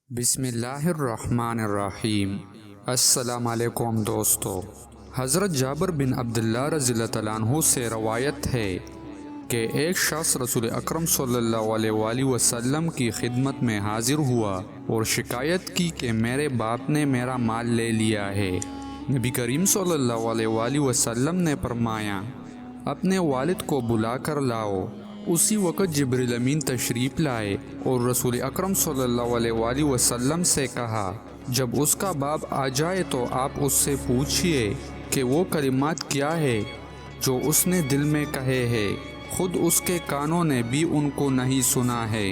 بسم اللہ الرحمن الرحیم۔ السلام علیکم دوستو۔ حضرت جابر بن عبداللہ رضی اللہ تعالیٰ عنہ سے روایت ہے کہ ایک شخص رسول اکرم صلی اللہ علیہ وآلہ وسلم کی خدمت میں حاضر ہوا اور شکایت کی کہ میرے باپ نے میرا مال لے لیا ہے۔ نبی کریم صلی اللہ علیہ وآلہ وسلم نے فرمایا، اپنے والد کو بلا کر لاؤ۔ اسی وقت جبریل امین تشریف لائے اور رسول اکرم صلی اللہ علیہ وآلہ وسلم سے کہا، جب اس کا باپ آ جائے تو آپ اس سے پوچھئے کہ وہ کلمات کیا ہے جو اس نے دل میں کہے ہیں، خود اس کے کانوں نے بھی ان کو نہیں سنا ہے۔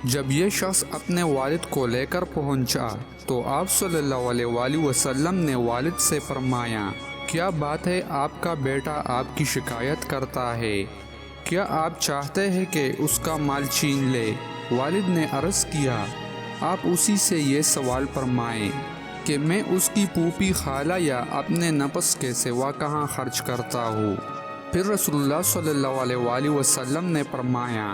جب یہ شخص اپنے والد کو لے کر پہنچا تو آپ صلی اللہ علیہ وآلہ وسلم نے والد سے فرمایا، کیا بات ہے آپ کا بیٹا آپ کی شکایت کرتا ہے؟ کیا آپ چاہتے ہیں کہ اس کا مال چھین لے؟ والد نے عرض کیا، آپ اسی سے یہ سوال فرمائیں کہ میں اس کی پھوپھی خالہ یا اپنے نفس کے سوا کہاں خرچ کرتا ہوں۔ پھر رسول اللہ صلی اللہ علیہ وآلہ وسلم نے فرمایا،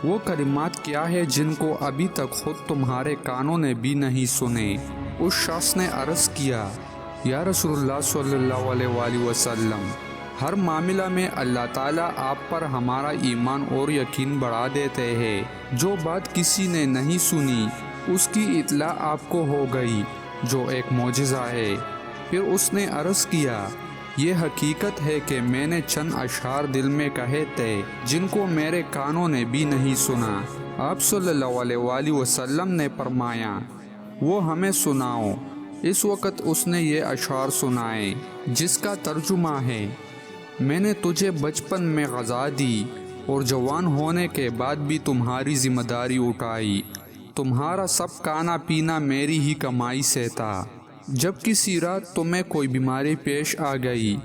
وہ کلمات کیا ہے جن کو ابھی تک خود تمہارے کانوں نے بھی نہیں سنے؟ اس شخص نے عرض کیا، یا رسول اللہ صلی اللہ علیہ وآلہ وسلم، ہر معاملہ میں اللہ تعالیٰ آپ پر ہمارا ایمان اور یقین بڑھا دیتے ہیں۔ جو بات کسی نے نہیں سنی اس کی اطلاع آپ کو ہو گئی، جو ایک معجزہ ہے۔ پھر اس نے عرض کیا، یہ حقیقت ہے کہ میں نے چند اشعار دل میں کہے تھے جن کو میرے کانوں نے بھی نہیں سنا۔ آپ صلی اللہ علیہ وآلہ وسلم نے فرمایا، وہ ہمیں سناؤ۔ اس وقت اس نے یہ اشعار سنائے جس کا ترجمہ ہے، میں نے تجھے بچپن میں غذا دی اور جوان ہونے کے بعد بھی تمہاری ذمہ داری اٹھائی۔ تمہارا سب کھانا پینا میری ہی کمائی سے تھا۔ جب کسی رات تمہیں کوئی بیماری پیش آ گئی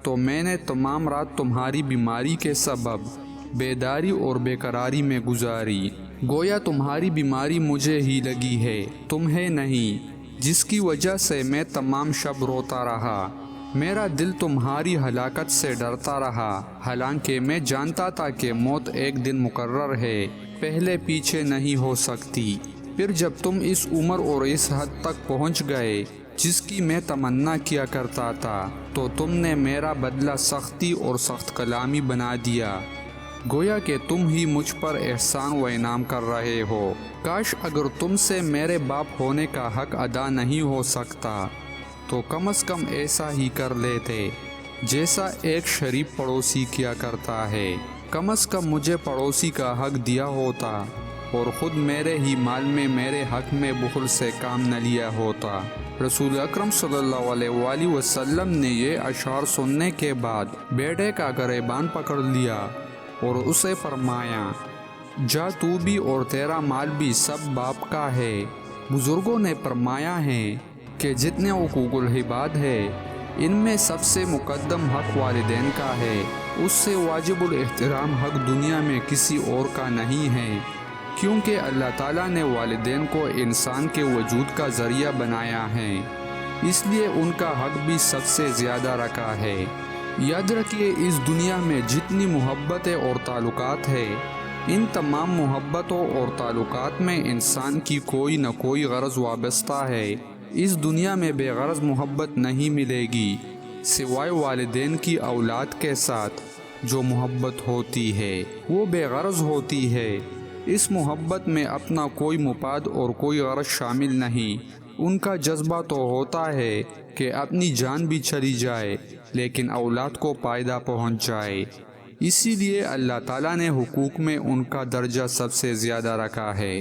تو میں نے تمام رات تمہاری بیماری کے سبب بیداری اور بے قراری میں گزاری۔ گویا تمہاری بیماری مجھے ہی لگی ہے، تمہیں نہیں، جس کی وجہ سے میں تمام شب روتا رہا۔ میرا دل تمہاری ہلاکت سے ڈرتا رہا، حالانکہ میں جانتا تھا کہ موت ایک دن مقرر ہے، پہلے پیچھے نہیں ہو سکتی۔ پھر جب تم اس عمر اور اس حد تک پہنچ گئے جس کی میں تمنا کیا کرتا تھا تو تم نے میرا بدلہ سختی اور سخت کلامی بنا دیا، گویا کہ تم ہی مجھ پر احسان و انعام کر رہے ہو۔ کاش اگر تم سے میرے باپ ہونے کا حق ادا نہیں ہو سکتا تو کم از کم ایسا ہی کر لیتے جیسا ایک شریف پڑوسی کیا کرتا ہے۔ کم از کم مجھے پڑوسی کا حق دیا ہوتا اور خود میرے ہی مال میں میرے حق میں بخل سے کام نہ لیا ہوتا۔ رسول اکرم صلی اللہ علیہ وآلہ وسلم نے یہ اشعار سننے کے بعد بیٹے کا گریبان پکڑ لیا اور اسے فرمایا، جا تو بھی اور تیرا مال بھی سب باپ کا ہے۔ بزرگوں نے فرمایا ہے کہ جتنے حقوق العباد ہے ان میں سب سے مقدم حق والدین کا ہے، اس سے واجب الاحترام حق دنیا میں کسی اور کا نہیں ہے، کیونکہ اللہ تعالیٰ نے والدین کو انسان کے وجود کا ذریعہ بنایا ہے، اس لیے ان کا حق بھی سب سے زیادہ رکھا ہے۔ یاد رکھیے، اس دنیا میں جتنی محبتیں اور تعلقات ہیں، ان تمام محبتوں اور تعلقات میں انسان کی کوئی نہ کوئی غرض وابستہ ہے۔ اس دنیا میں بے غرض محبت نہیں ملے گی سوائے والدین کی اولاد کے ساتھ جو محبت ہوتی ہے، وہ بے غرض ہوتی ہے۔ اس محبت میں اپنا کوئی مفاد اور کوئی غرض شامل نہیں۔ ان کا جذبہ تو ہوتا ہے کہ اپنی جان بھی چلی جائے لیکن اولاد کو فائدہ پہنچ جائے، اسی لیے اللہ تعالیٰ نے حقوق میں ان کا درجہ سب سے زیادہ رکھا ہے۔